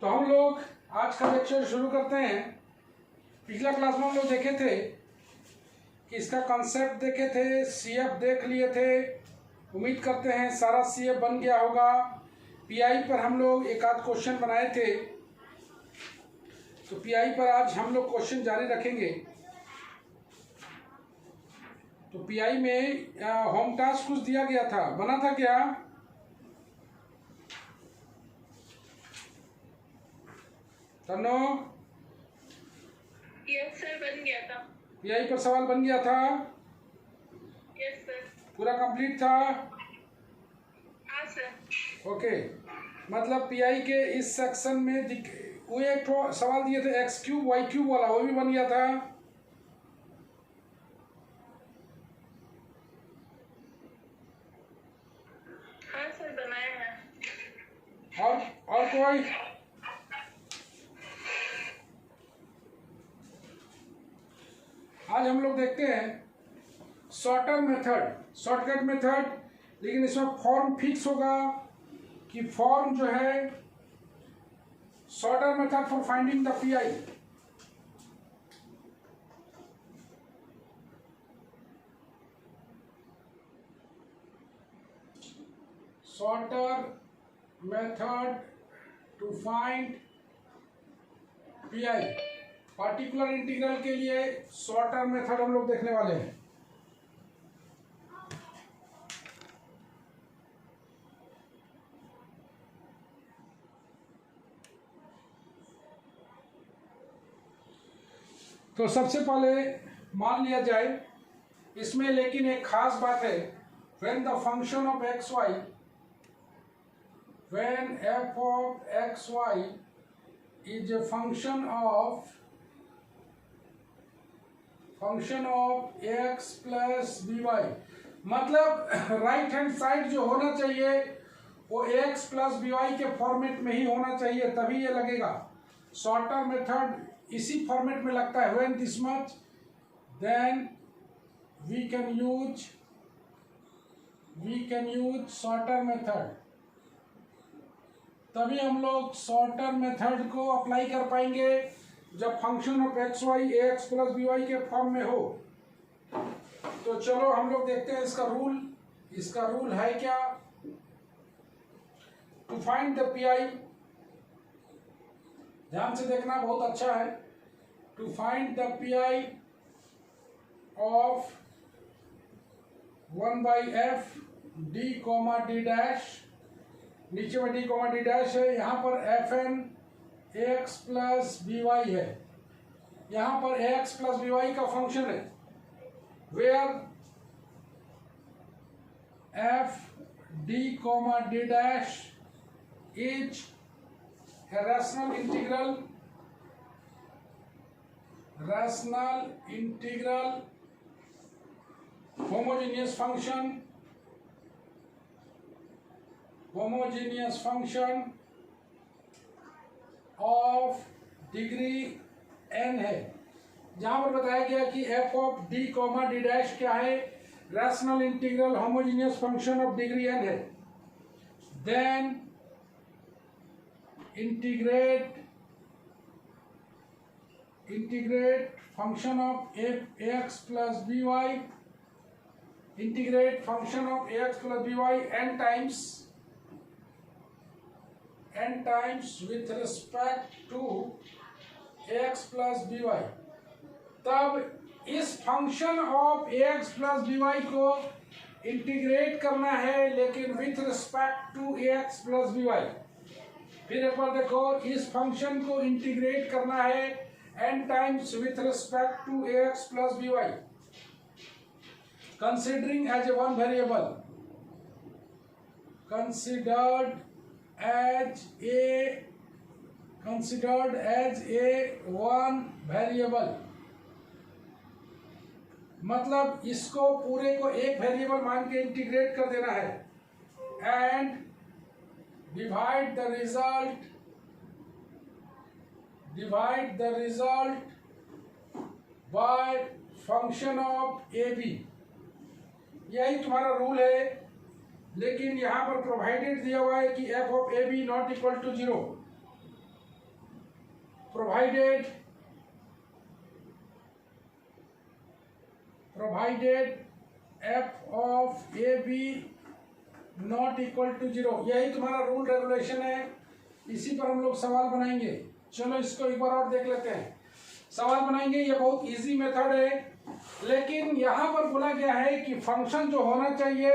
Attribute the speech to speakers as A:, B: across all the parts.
A: तो हम लोग आज का लेक्चर शुरू करते हैं। पिछला क्लास में हम लोग देखे थे कि इसका कॉन्सेप्ट देखे थे, सीएफ देख लिए थे। उम्मीद करते हैं सारा सीएफ बन गया होगा। पीआई पर हम लोग एक आध क्वेश्चन बनाए थे, तो पीआई पर आज हम लोग क्वेश्चन जारी रखेंगे। तो पीआई में होम टास्क कुछ दिया गया था, बना था क्या? तन्नो,
B: यस सर, बन गया था।
A: पीआई पर सवाल बन गया था?
B: Yes sir.
A: पूरा कंप्लीट था?
B: हाँ सर।
A: ओके, मतलब पीआई के इस सेक्शन में वो एक तो सवाल दिए थे एक्स क्यूब वाई क्यूब वाला, वो भी बन गया था।
B: हाँ सर, बनाया है।
A: और कोई? आज हम लोग देखते हैं शॉर्टर मेथड, शॉर्टकट मेथड, लेकिन इसमें फॉर्म फिक्स होगा कि फॉर्म जो है shorter method for finding the PI. Shorter method to find PI, particular integral के लिए शॉर्टर मेथड हम लोग देखने वाले हैं। तो सबसे पहले मान लिया जाए इसमें, लेकिन एक खास बात है, when the function of xy, when f of xy is a function of x plus by, मतलब राइट हैंड साइड जो होना चाहिए वो x प्लस by के फॉर्मेट में ही होना चाहिए, तभी ये लगेगा। शॉर्टर मेथड इसी फॉर्मेट में लगता है। when this much then we can use shorter method, तभी हम लोग शॉर्टर मेथड को अप्लाई कर पाएंगे जब function of x y x plus b y के फॉर्म में हो। तो चलो हम लोग देखते हैं इसका रूल। इसका रूल है क्या? टू फाइंड द पीआई, ध्यान से देखना, बहुत अच्छा है। To find the PI of 1/f d comma d dash, नीचे में d कॉमा डी डैश है, यहाँ पर f n x plus b y है, यहाँ पर एक्स प्लस बी वाई का फंक्शन है, where f d comma d dash is rational integral homogeneous function of degree n है। जहां पर बताया गया कि f of d comma d dash क्या है? Rational integral homogeneous function of degree n है। Then integrate function of ax plus b y, integrate function of ax plus by n times with respect to ax plus by। तब इस function of ax plus by को integrate करना है, लेकिन with respect to ax plus by। फिर एक बार देखो, इस फंक्शन को इंटीग्रेट करना है n times with respect to ax plus by, considering as a one variable, considered as a one variable, मतलब इसको पूरे को एक वेरिएबल मान के इंटीग्रेट कर देना है। And divide the result by function of a b. यही तुम्हारा रूल है, लेकिन यहाँ पर प्रोवाइडेड दिया हुआ है कि f of a b not equal to 0। provided f of a b not equal to 0। यही तुम्हारा रूल रेगुलेशन है, इसी पर हम लोग सवाल बनाएंगे। चलो इसको एक बार और देख लेते हैं। सवाल बनाएंगे, ये बहुत इजी मेथड है, लेकिन यहाँ पर बोला गया है कि फंक्शन जो होना चाहिए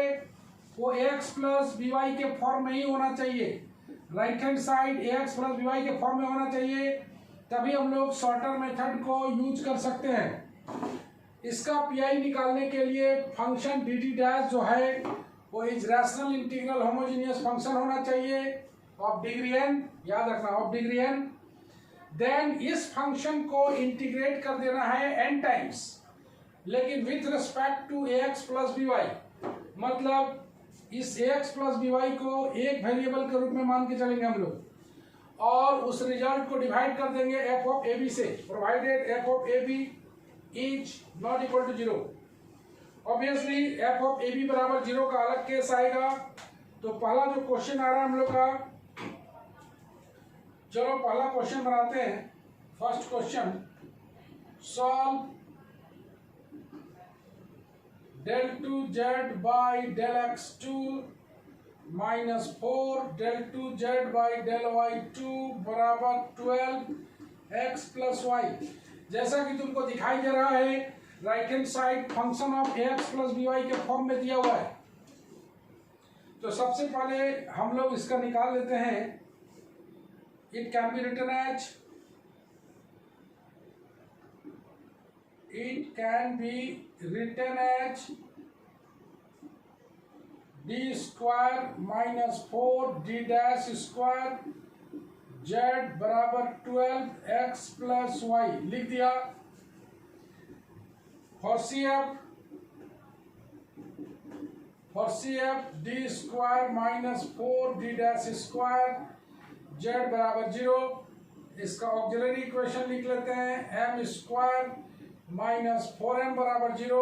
A: वो x प्लस बी वाई के फॉर्म में ही होना चाहिए। Right hand side ax plus b y के फॉर्म में होना चाहिए, तभी हम लोग शॉर्टर मेथड को यूज कर सकते हैं। इसका पीआई निकालने के लिए फंक्शन डी टी डैश जो है वो is rational integral homogeneous function होना चाहिए ऑफ डिग्री n, याद रखना ऑफ डिग्री n। देन इस फंक्शन को इंटीग्रेट कर देना है n टाइम्स, लेकिन with respect to ax plus b y, मतलब इस ax प्लस बी वाई को एक वेरिएबल के रूप में मान के चलेंगे हम लोग, और उस रिजल्ट को डिवाइड कर देंगे f ऑफ ए बी से, provided f of a b is not equal to 0। Obviously f of a b बराबर 0 का अलग केस आएगा। तो पहला जो क्वेश्चन आ रहा है हम लोग का, चलो पहला क्वेश्चन बनाते हैं। First question, solve del 2z by del x2 minus 4 del 2z by del y2 बराबर 12 x प्लस वाई। जैसा कि तुमको दिखाई दे रहा है, right hand side function of ax plus b y के फॉर्म में दिया हुआ है। तो सबसे पहले हम लोग इसका निकाल लेते हैं। It can be written as, it can be written as d square minus 4 d dash square z बराबर 12 x प्लस वाई लिख दिया। for CF d square minus 4 d dash square z बराबर 0। इसका ऑक्सिलरी इक्वेशन लिख लेते हैं, m square minus 4m बराबर 0।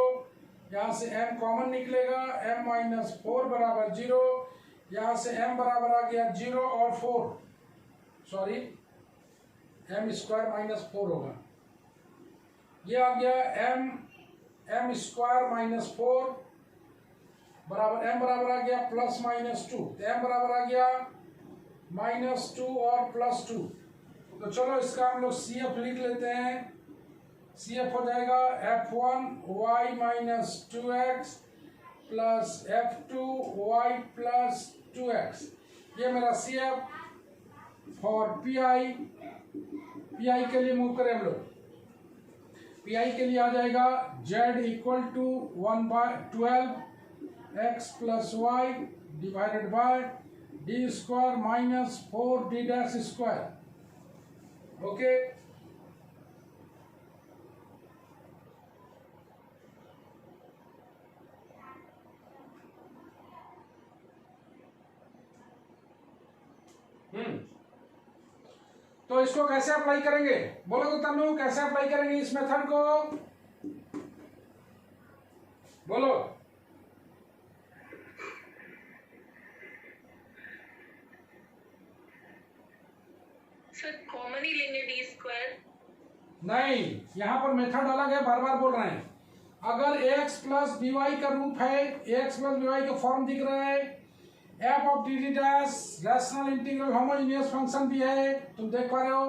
A: यहाँ से m कॉमन निकलेगा, m माइनस 4 बराबर 0। यहाँ से m बराबर आ गया 0 और 4, सॉरी m स्क्वायर माइनस 4 होगा। ये आ गया m स्क्वायर माइनस 4 बराबर m बराबर आ गया प्लस माइनस 2। तो m बराबर आ गया माइनस 2 और प्लस 2। तो चलो इसका हम लोग CF लिख लेते हैं। CF हो जाएगा f1y minus 2x plus f2y plus 2x। ये मेरा CF फॉर PI के लिए मूव करें हम लोग। PI के लिए आ जाएगा z equal to 1/12 x plus y divided by d square minus 4 d dash square. Okay, तो इसको कैसे अप्लाई करेंगे, बोलो तो तनु, कैसे अप्लाई करेंगे इस मेथड को, बोलो।
B: सर कॉमन ही लेंगे डी स्क्वायर?
A: नहीं, यहाँ पर मेथड अलग है, बार बार बोल रहे हैं। अगर ax प्लस बी वाई का रूप है, ax प्लस बी वाई का फॉर्म दिख रहा है, f of d D dash rational integral homogeneous function भी है, तुम देख पा रहे हो।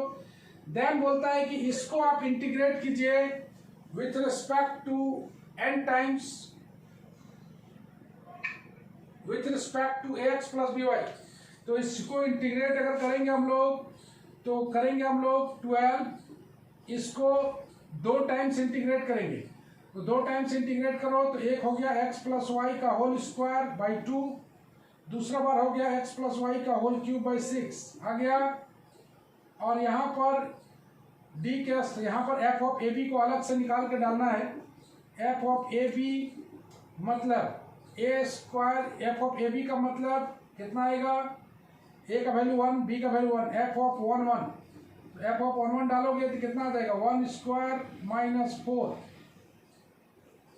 A: देन बोलता है कि इसको आप इंटीग्रेट कीजिए with respect to n times with respect to ax plus b y. तो इसको इंटीग्रेट अगर करेंगे हम लोग, तो करेंगे हम लोग 12, इसको 2 टाइम्स इंटीग्रेट करेंगे। तो 2 टाइम्स इंटीग्रेट करो तो एक हो गया x प्लस वाई का होल स्क्वायर बाई 2, दूसरा बार हो गया x प्लस वाई का होल क्यूब बाई 6 आ गया। और यहाँ पर d के यहाँ पर f ऑफ ए बी को अलग से निकाल के डालना है। f ऑफ ए बी मतलब a square, f of a b का मतलब कितना आएगा, a का वैल्यू 1, b का वैल्यू 1, f ऑफ 1 1। तो f ऑफ 1 1 डालोगे तो कितना आ जाएगा, 1 स्क्वायर माइनस 4,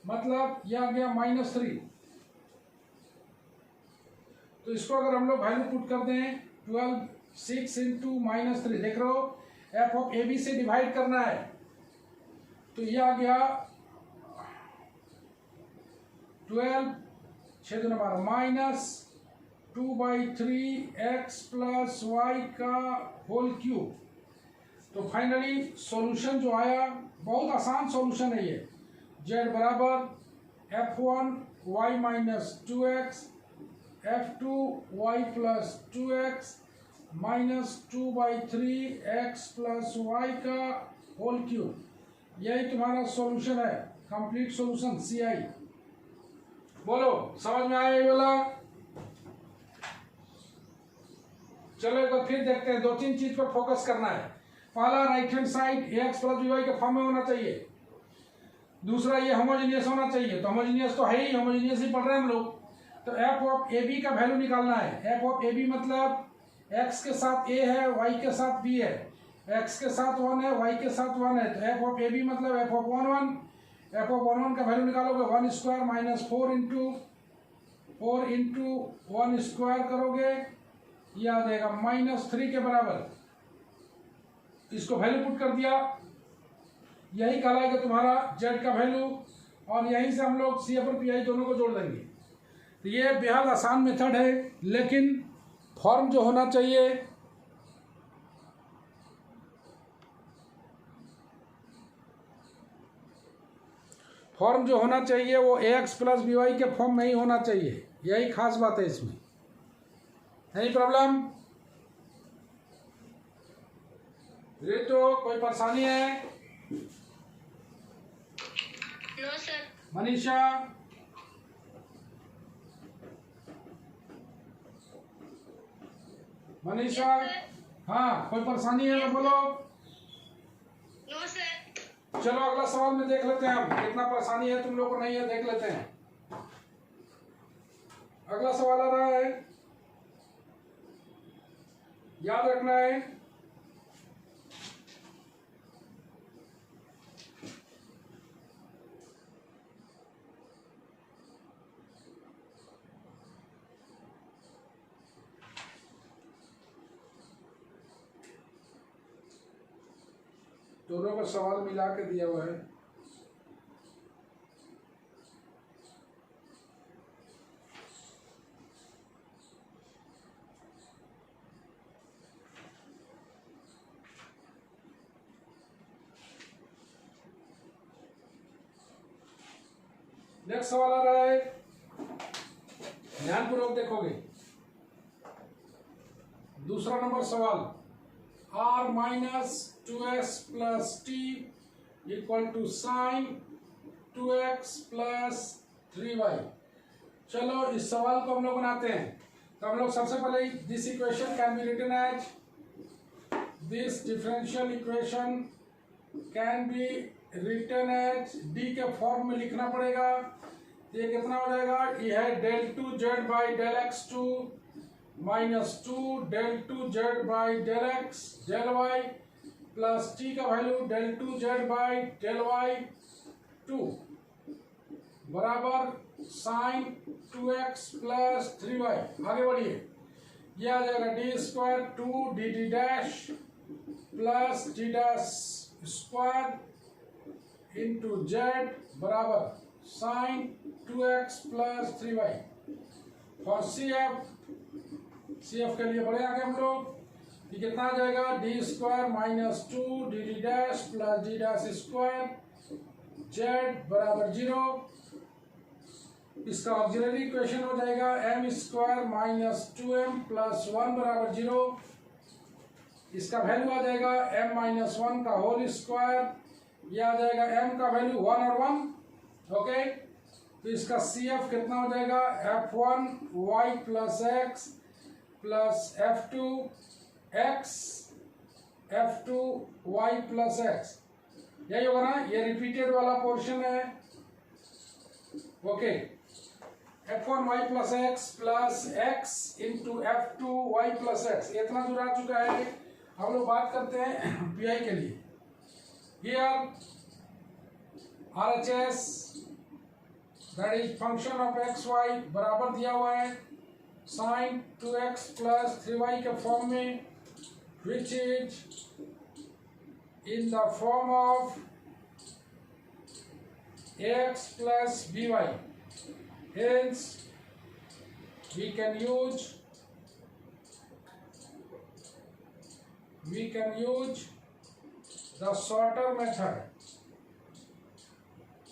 A: मतलब यह आ गया -3। तो इसको अगर हम लोग वैल्यू पुट कर दें 12 6 इंटू -3, देख रहे हो एफ ऑफ ए बी से डिवाइड करना है, तो ये आ गया 12 6 दूना 12 माइनस 2/3 x प्लस वाई का होल क्यूब। तो फाइनली सॉल्यूशन जो आया बहुत आसान सॉल्यूशन है ये। z बराबर f1 y minus 2x f2 y plus 2x minus 2/3 x plus y का होल क्यूब, यही तुम्हारा सॉल्यूशन है, कंप्लीट सॉल्यूशन CI। बोलो समझ में आया ये वाला? चलो एक बार फिर देखते हैं, 2-3 चीज पर फोकस करना है। पहला right hand side ax plus by के फॉर्म में होना चाहिए। दूसरा ये होमोजेनियस होना चाहिए, तो होमोजेनियस तो है ही, होमोजेनियस ही पढ़ रहे हैं हम लोग। तो एफ ऑफ ए बी का वैल्यू निकालना है। एफ ऑफ ए बी मतलब x के साथ a है, y के साथ b है, x के साथ 1 है, y के साथ 1 है, तो एफ ऑफ ए बी मतलब एफ ऑफ 1 एफ ऑफ 1 का वैल्यू निकालोगे 1 स्क्वायर माइनस 4 इंटू 1 स्क्वायर करोगे, ये आ जाएगा -3 के बराबर। इसको वैल्यू पुट कर दिया, यही कहलाएगा तुम्हारा z का वैल्यू, और यहीं से हम लोग सी और पी आई दोनों को जोड़ देंगे। तो ये बेहद आसान मेथड है, लेकिन फॉर्म जो होना चाहिए वो ax प्लस बी वाई के फॉर्म में ही होना चाहिए, यही खास बात है इसमें। नहीं प्रॉब्लम? तो कोई परेशानी है?
B: No sir.
A: मनीषा? मनीषा? हाँ, कोई परेशानी है तो बोलो।
B: No sir.
A: चलो अगला सवाल में देख लेते हैं हम, कितना परेशानी है तुम लोग को नहीं है, देख लेते हैं। अगला सवाल आ रहा है, याद रखना है दोनों का सवाल मिला के दिया हुआ है। नेक्स्ट सवाल आ रहा है, ध्यानपूर्वक देखोगे। दूसरा नंबर सवाल, r minus 2x plus t equal to sine 2x plus 3y। चलो इस सवाल को हम लोग बनाते हैं। तो हम लोग सबसे पहले this equation can be written as, this differential equation can be written as, d के फॉर्म में लिखना पड़ेगा। ये कितना हो जाएगा, ये है del 2z by del x2 minus 2 del 2z by del x del y plus T का value del 2z by del y2 बराबर साइन 2x प्लस 3y। आगे बढ़िए, यह आ जाएगा D square 2 D D dash plus D dash square into Z बराबर sine 2x plus 3y। For C F के लिए बढ़े आगे हम लोग, ये कितना आ जाएगा, D square minus 2 D D dash plus D dash square Z बराबर 0। इसका ऑक्सिलरी इक्वेशन हो जाएगा M square minus 2m plus 1 बराबर 0। इसका वैल्यू आ जाएगा m माइनस 1 का होल स्क्वायर, यह आ जाएगा m का वैल्यू 1 और 1। ओके, तो इसका CF कितना हो जाएगा, f1 y plus x plus f2 x f2 y plus x, यही होगा ना, ये रिपीटेड वाला पोर्शन है। Okay, f1 y plus x plus x into f2 y plus x, इतना दूर आ चुका है। हम लोग बात करते हैं पीआई के लिए। Here RHS that is function of x y बराबर दिया हुआ है साइन 2x प्लस 3y के फॉर्म में, which is in the form of x plus by. Hence we can use the shorter method.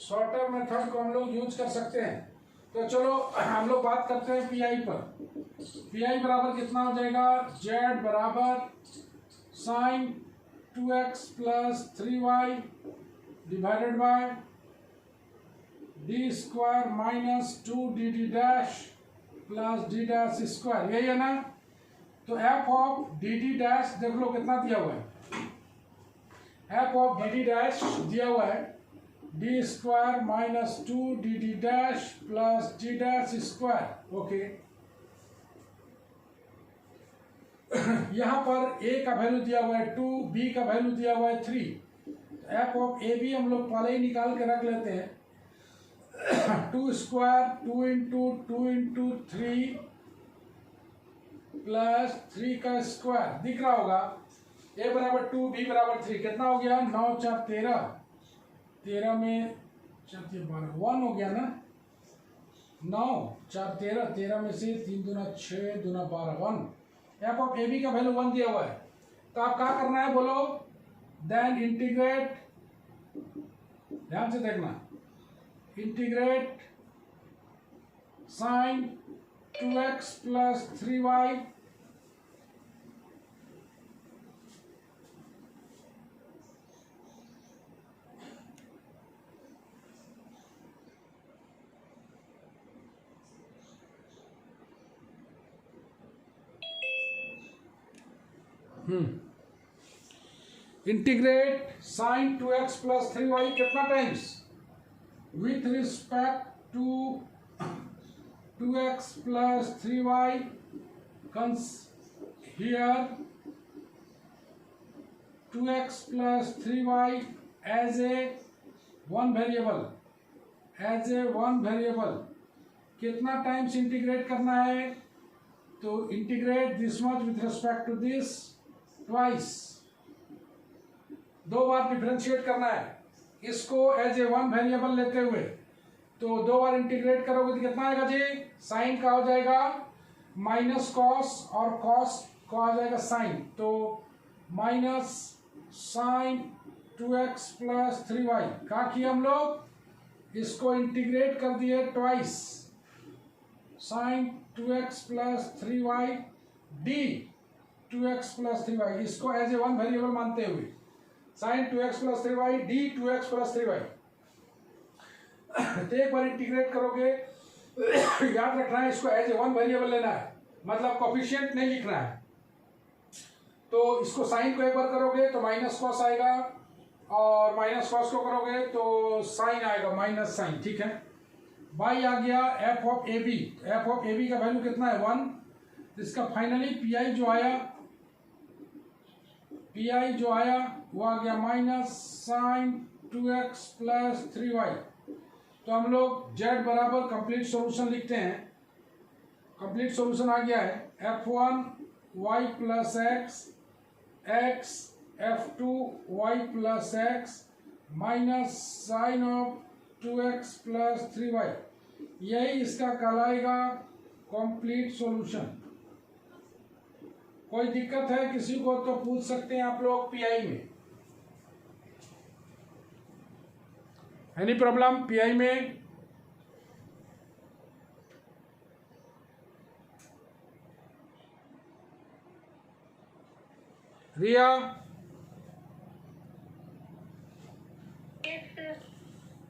A: Shorter method को हम लोग use कर सकते हैं। तो चलो हम लोग बात करते हैं पी आई पर। पी आई बराबर कितना हो जाएगा, जेड बराबर sine 2x plus 3y divided by d square minus 2dd dash plus D dash square, यही है ना। तो f of d D dash देख लो कितना दिया हुआ है, f of d D dash दिया हुआ है d square minus 2dd dash plus D dash square. Okay, यहां पर a का वैल्यू दिया हुआ है 2, b का वैल्यू दिया हुआ है 3। एफ ऑफ ए बी हम लोग पहले ही निकाल के रख लेते हैं। 2 स्क्वायर 2 इंटू 3 प्लस 3 का स्क्वायर दिख रहा होगा। a बराबर 2, b बराबर 3, कितना हो गया 9 4 13, 13 में 4 3 12 1 हो गया ना। 9 4 13, 13 में से 3 दूना 6 दूना 12 1। एफ ऑफ ए बी का वैल्यू 1 दिया हुआ है। तो आप क्या करना है बोलो, देन इंटीग्रेट, ध्यान से देखना, integrate sine 2x plus 3y integrate sine 2x plus 3y कितना times, with respect to 2x plus 3y, here 2x plus 3y as a one variable, कितना टाइम्स इंटीग्रेट करना है, तो integrate this much with respect to this twice, 2 बार differentiate करना है इसको as a one variable लेते हुए। तो 2 बार इंटीग्रेट करोगे तो कितना आएगा जी, साइन का हो जाएगा माइनस कॉस और कॉस को आ जाएगा साइन, तो minus sign 2x plus 3y। क्या किया हम लोग, इसको इंटीग्रेट कर दिए twice, sine 2x plus 3y d 2x plus 3y, इसको एज ए वन वेरिएबल मानते हुए sign 2x plus 3y d 2x plus 3y। तो एक बार इंटीग्रेट करोगे, याद रखना है इसको एज ए वन वेरिएबल लेना है, मतलब कोफिशिएंट नहीं लिखना है। तो इसको साइन को एक बार करोगे तो माइनस कॉस आएगा, और माइनस कॉस को करोगे तो साइन आएगा माइनस साइन, ठीक है। बाई आ गया f of a b, f of a b का वैल्यू कितना है 1। इसका फाइनली पी आई जो आया वो आ गया minus sign 2x plus 3y। तो हम लोग z बराबर कंप्लीट सॉल्यूशन लिखते हैं। कंप्लीट सॉल्यूशन आ गया है f1 y plus x f2 y plus x minus sine of 2x plus 3y, यही इसका कहलाएगा कंप्लीट सॉल्यूशन। कोई दिक्कत है किसी को तो पूछ सकते हैं आप लोग पीआई में, एनी प्रॉब्लम पीआई में। रिया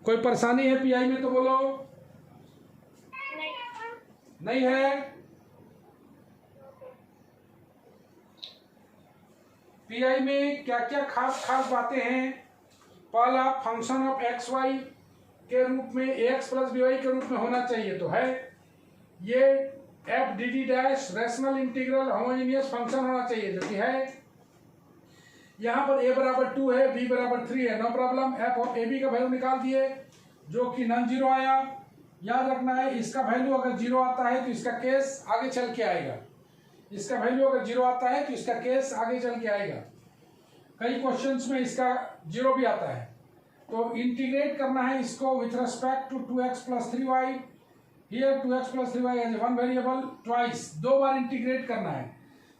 A: कोई परेशानी है पीआई में तो बोलो। नहीं है, पीआई में क्या क्या खास बातें हैं। पहला, फंक्शन ऑफ एक्स वाई के रूप में एक्स प्लस बी वाई के रूप में होना चाहिए, तो है ये F D D dash rational integral homogeneous function होना चाहिए, जो कि है। यहाँ पर a बराबर 2 है, b बराबर 3 है, no problem. F of a b का वैल्यू निकाल दिए जो कि नॉन जीरो आया। याद रखना है इसका वैल्यू अगर जीरो आता है तो इसका केस आगे चल के आएगा, इसका वैल्यू अगर जीरो आता है तो इसका केस आगे चल के आएगा। कई क्वेश्चंस में इसका 0 भी आता है। तो इंटीग्रेट करना है इसको with respect to 2x plus 3y। Here 2x plus 3y as one variable twice, 2 बार इंटीग्रेट करना है।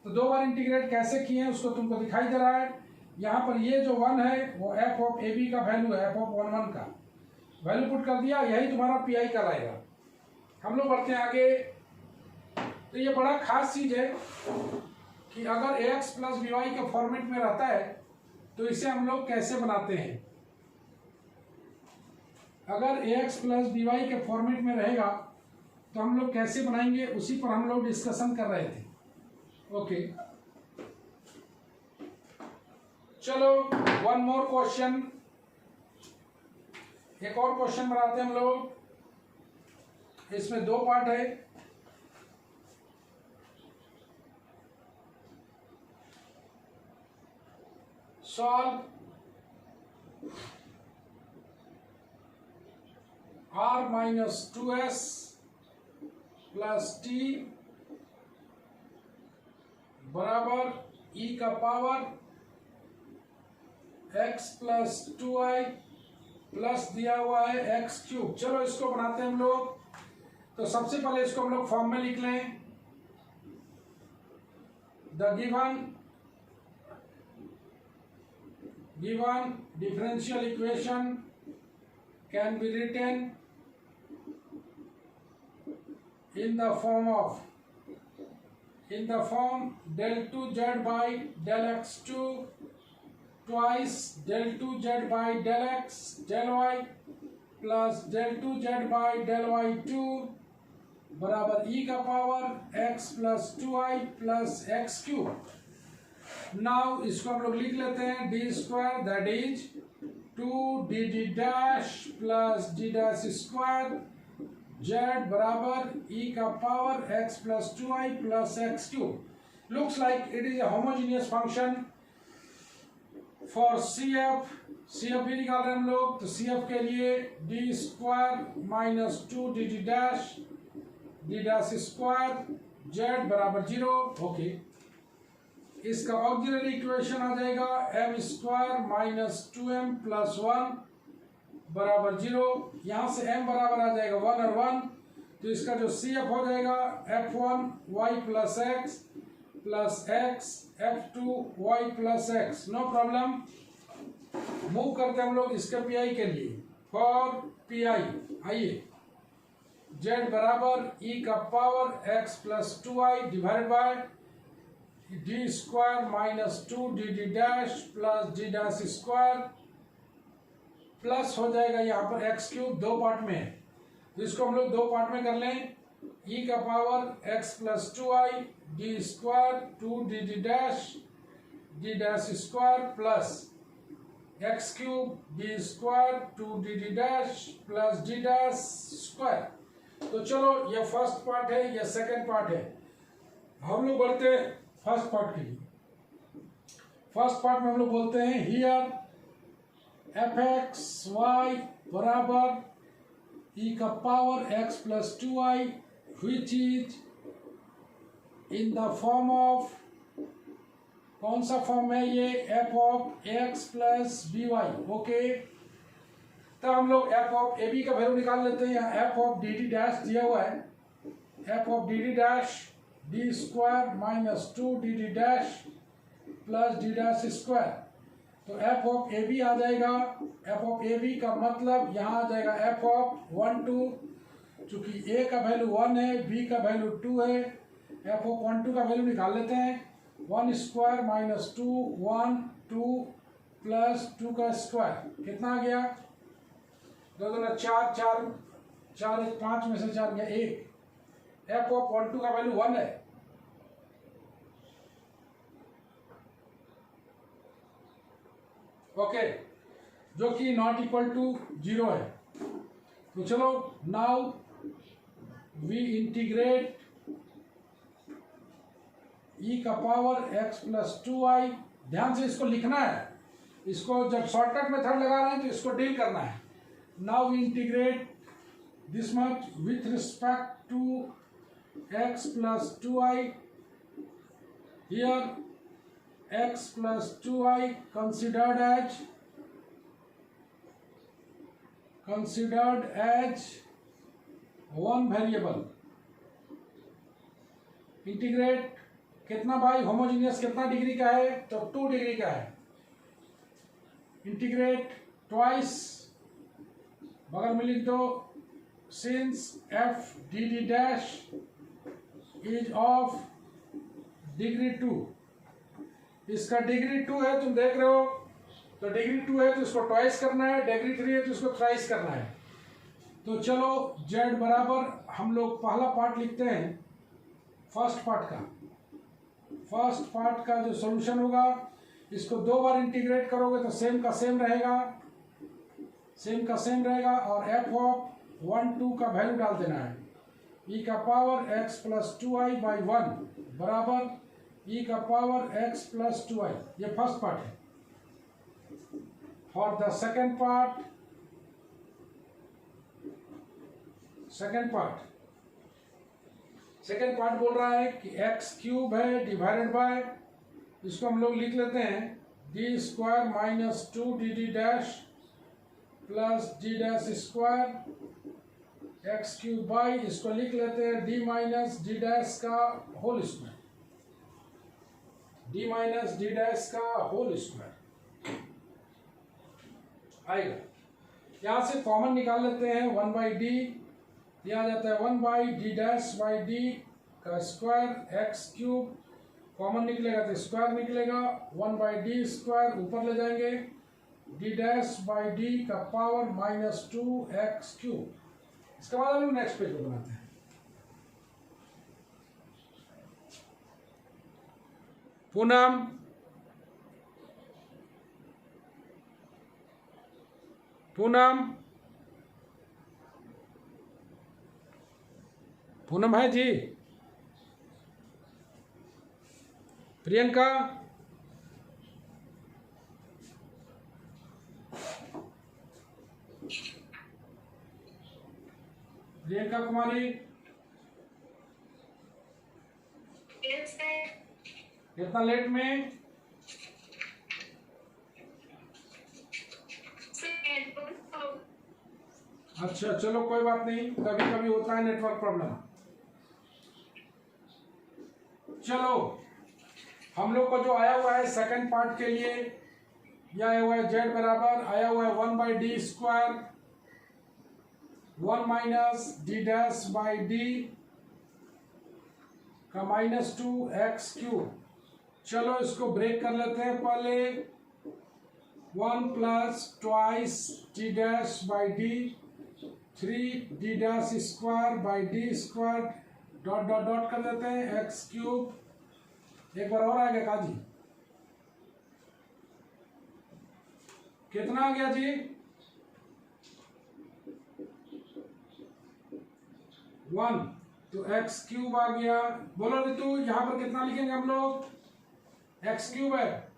A: तो 2 बार इंटीग्रेट कैसे किए हैं उसको तुमको दिखाई दे रहा है। यहाँ पर ये जो 1 है वो f ऑफ ए बी का वैल्यू है, f ऑफ 1 का वैल्यू पुट कर दिया, यही तुम्हारा पी आई कहलाएगा। हम लोग बढ़ते हैं आगे। तो ये बड़ा खास चीज है कि अगर ax प्लस बी वाई के फॉर्मेट में रहता है तो इसे हम लोग कैसे बनाते हैं। अगर ax प्लस बी वाई के फॉर्मेट में रहेगा तो हम लोग कैसे बनाएंगे, उसी पर हम लोग डिस्कशन कर रहे थे। ओके, चलो वन मोर क्वेश्चन, एक और क्वेश्चन बनाते हैं हम लोग। इसमें 2 पार्ट है। Solve r minus 2s plus T बराबर e का power x plus 2i plus दिया हुआ है x क्यूब। चलो इसको बनाते हैं हम लोग। तो सबसे पहले इसको हम लोग फॉर्म में लिख लें। The given differential equation can be written in the form del 2z by del x2 twice del 2z by del x del y plus del 2z by del y2 बराबर e का power x plus 2i plus x cube. Now इसको हम लोग लिख लेते हैं d square that is 2d dash plus d dash square z बराबर e का power x plus 2i plus x cube. Looks like it is a homogeneous function for CF। CF भी निकाल रहे हैं हम लोग। तो CF के लिए d square minus 2d dash d dash square z बराबर 0। ओके, इसका ऑक्सिलरी इक्वेशन आ जाएगा m square minus 2m plus 1 बराबर 0। यहाँ से m बराबर आ जाएगा 1 और 1, तो इसका जो CF हो जाएगा f1 y plus x plus x f2 y plus x। No problem. Move करते हम लोग इसके पी के लिए। फॉर पी आइए z बराबर e का power x plus 2i divide by d square minus 2d dash plus d dash square plus हो जाएगा यहाँ पर x क्यूब 2 पार्ट में है, तो इसको हम लोग 2 पार्ट में कर लें। e का power x plus 2i d square 2d dash d dash square plus x cube d square 2d dash plus d dash square. तो चलो ये फर्स्ट पार्ट है, ये सेकंड पार्ट है। हम लोग बढ़ते फर्स्ट पार्ट के लिए। फर्स्ट पार्ट में हम लोग बोलते हैं हियर fx y बराबर e का power x plus 2i which is in the form of, कौन सा फॉर्म है ये, f of x plus b y. Okay, तो हम लोग f ऑफ ए बी का वैल्यू निकाल लेते हैं। यहाँ f of d D dash दिया हुआ है, f of d D dash d square minus 2d dash plus d dash square. तो f ऑफ ए बी आ जाएगा। f ऑफ ए बी का मतलब यहाँ आ जाएगा f ऑफ 1 2, चूंकि a का वैल्यू 1 है, b का वैल्यू 2 है, f ऑफ 1 2 का वैल्यू निकाल लेते हैं। 1 स्क्वायर माइनस 2 1 2 प्लस 2 का स्क्वायर कितना आ गया, 2 2 4 4 4 1 5 में से 4 गया 1। f ऑफ 1 2 का वैल्यू 1 है। ओके, जो कि नॉट इक्वल टू 0 है। तो चलो नाउ वी इंटीग्रेट e का पावर x प्लस 2i। ध्यान से इसको लिखना है, इसको जब शॉर्टकट मेथड लगा रहे हैं तो इसको डील करना है। Now we integrate this much with respect to x plus 2i। Here x plus 2y considered as one variable. Integrate कितना भाई, होमोजीनियस कितना डिग्री का है, तो 2 डिग्री का है. इंटीग्रेट ट्वाइस, बगल में लिख दो, since F D D dash is of degree 2. इसका डिग्री 2 है, तुम देख रहे हो, तो डिग्री 2 है तो इसको ट्वाइस करना है, डिग्री 3 है तो इसको थ्राइस करना है. तो चलो z बराबर, हम लोग पहला पार्ट लिखते हैं, फर्स्ट पार्ट का जो सॉल्यूशन होगा, इसको 2 बार इंटीग्रेट करोगे तो सेम का सेम रहेगा, और एफ ऑफ 1 2 का वैल्यू डाल देना है. e का power x plus 2i by 1 बराबर e का पावर x प्लस 2i. ये फर्स्ट पार्ट है. फॉर द सेकेंड पार्ट बोल रहा है कि x क्यूब है डिवाइडेड बाय, इसको हम लोग लिख लेते हैं D square minus 2 D D dash plus D dash square x cube by, इसको लिख लेते हैं डी माइनस डी डैश का होल स्क्वायर, आएगा. यहां से कॉमन निकाल लेते हैं, 1 बाई डी, यह आ जाता है 1 by D dash by D का स्क्वायर, एक्स क्यूब कॉमन निकलेगा तो स्क्वायर निकलेगा, 1 बाई डी स्क्वायर ऊपर ले जाएंगे, डी डैश बाई डी का पावर माइनस 2 एक्स क्यूब. इसके बाद हम लोग नेक्स्ट पेज को बनाते हैं. पूनम है जी, प्रियंका, कुमारी, कितना लेट में? अच्छा चलो कोई बात नहीं, कभी कभी होता है नेटवर्क प्रॉब्लम. चलो हम लोग को जो आया हुआ है सेकंड पार्ट के लिए, यह आया हुआ है z बराबर, आया हुआ है 1 by D square 1 minus D dash by D का माइनस 2 एक्स क्यूब. चलो इसको ब्रेक कर लेते हैं पहले, 1 plus twice D dash by D 3 D dash square by D square dot dot dot कर देते हैं, एक्स क्यूब. एक बार और आ गया काजी, कितना आ गया जी? 1, तो एक्स क्यूब आ गया. बोलो रितु, यहां पर कितना लिखेंगे हम लोग? एक्स क्यूब है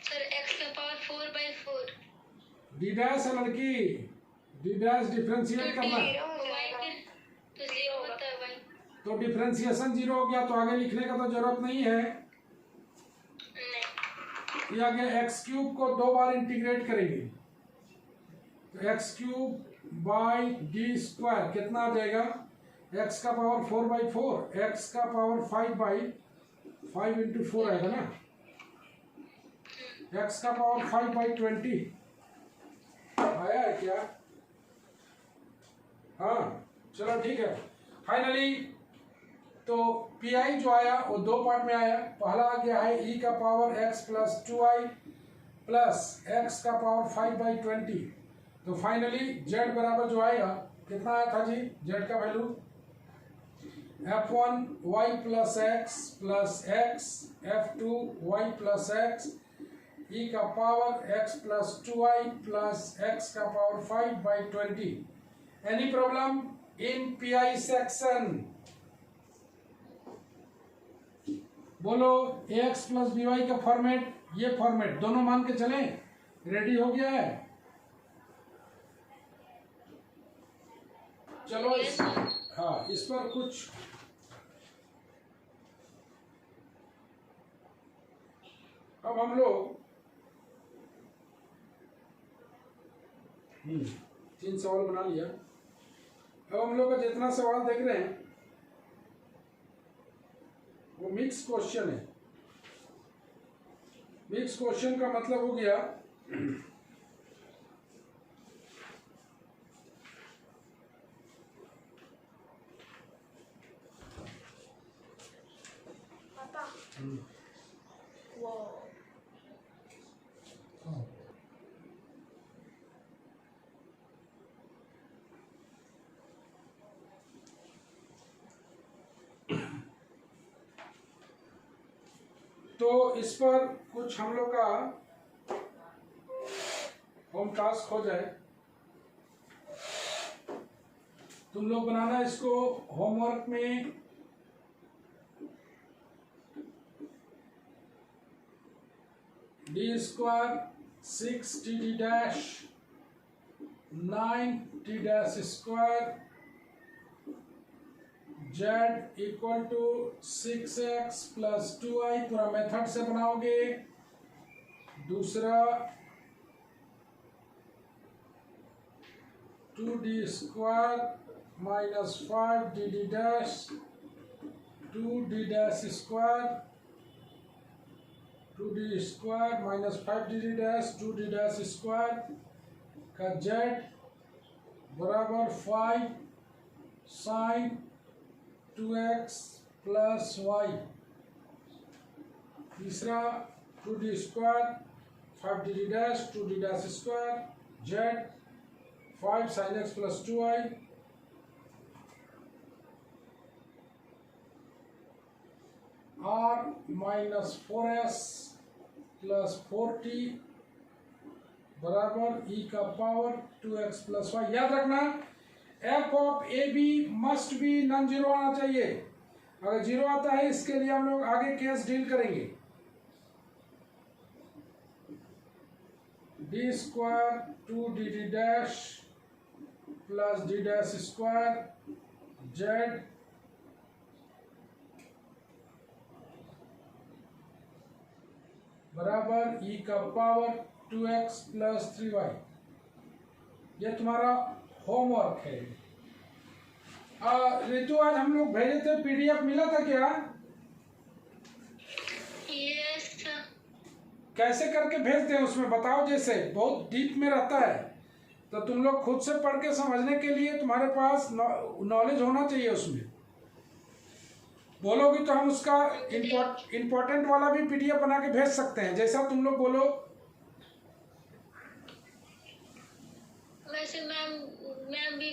B: सर, x का पावर 4/4.
A: डी डैश है लड़की, डी डैश डिफरेंशिएट करना है, तो डिफरेंशिएशन 0 हो गया, तो आगे लिखने का तो जरूरत नहीं है. ये आगे एक्स क्यूब को 2 बार इंटीग्रेट करेंगे, तो x cube by D square कितना आ जाएगा? एक्स का पावर 4/4, एक्स का पावर 5/5 इंटू 4 आएगा ना, एक्स का पावर 5/20 आया है क्या? हाँ चलो ठीक है. फाइनली तो पी आई जो आया वो 2 पार्ट में आया. पहला आ गया है e का power x plus 2i plus x का पावर 5/20. तो फाइनली z बराबर जो आएगा, कितना आया था जी z का value? f1 y plus x f2 y plus x e का power x plus 2i plus x का power 5/20. Any problem in pi section? बोलो ax प्लस by का फॉर्मेट, ये फॉर्मेट दोनों मान के चलें, रेडी हो गया है? चलो हाँ, इस पर कुछ अब हम लोग 3 सवाल बना लिया। अब हम लोग का जितना सवाल देख रहे हैं वो मिक्स क्वेश्चन है। मिक्स क्वेश्चन का मतलब हो गया
C: पापा वो
A: तो इस पर कुछ हम लोग का होम टास्क हो जाए। तुम लोग बनाना इसको होमवर्क में d square 6 t dash 9 t dash square z equal to 6x plus 2i पूरा मेथड से बनाओगे। दूसरा 2d square minus 5 d dash 2d dash square 2d square minus 5d dash 2d dash square का z बराबर 5 sign 2x plus y। तीसरा 2d square 5d dash 2d dash square z 5 sin x plus 2y r minus 4s plus 4t बराबर e का power 2x plus y। याद रखना f of a b must be non zero आना चाहिए। अगर zero आता है इसके लिए हम लोग आगे केस डील करेंगे। D square 2d dash plus d dash square z बराबर e का पावर 2x प्लस 3y। ये तुम्हारा होमवर्क है। रितु आज हम लोग भेजे थे पीडीएफ मिला था क्या?
B: Yes sir.
A: कैसे करके भेजते हैं उसमें बताओ। जैसे बहुत डीप में रहता है तो तुम लोग खुद से पढ़ के समझने के लिए तुम्हारे पास नॉलेज होना चाहिए। उसमें बोलोगी तो हम उसका इम्पोर्टेंट वाला भी पीडीएफ बना के भेज सकते हैं, जैसा तुम लोग बोलो।
B: वैसे मैम भी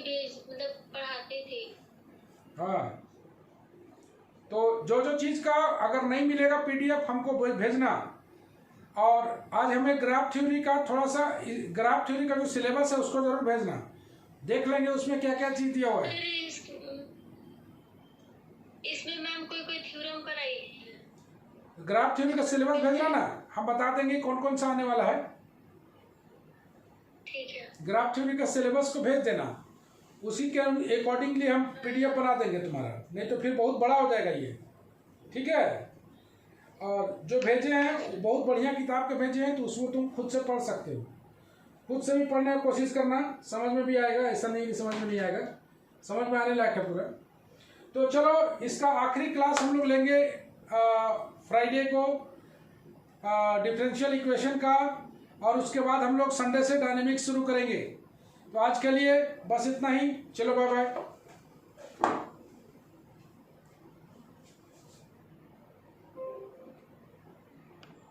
B: मतलब पढ़ाते थे।
A: हाँ, तो जो जो चीज का अगर नहीं मिलेगा पीडीएफ हमको भेजना। और आज हमें ग्राफ थ्योरी का थोड़ा सा, ग्राफ थ्योरी का जो सिलेबस है उसको जरूर भेजना। देख लेंगे उसमें क्या क्या चीज दिया हुआ है।
B: इसमें मैम कोई थ्योरम कराई है?
A: ग्राफ थ्योरी का सिलेबस भेजना ना, हम बता देंगे कौन कौन सा आने वाला है।
B: ठीक है।
A: ग्राफ थ्योरी का सिलेबस को भेज देना, उसी के अकॉर्डिंगली हम पीडीएफ बना देंगे तुम्हारा। नहीं तो फिर बहुत बड़ा हो जाएगा ये। ठीक है। और जो भेजे हैं वो बहुत बढ़िया किताब के भेजे हैं, तो उसको तुम खुद से पढ़ सकते हो। खुद से भी पढ़ने की कोशिश करना, समझ में भी आएगा। ऐसा नहीं कि समझ में नहीं आएगा, समझ में आने लायक है पूरा। तो चलो इसका आखिरी क्लास हम लोग लेंगे फ्राइडे को डिफरेंशियल इक्वेशन का, और उसके बाद हम लोग संडे से डायनेमिक्स शुरू करेंगे। तो आज के लिए बस इतना ही। चलो बाय बाय।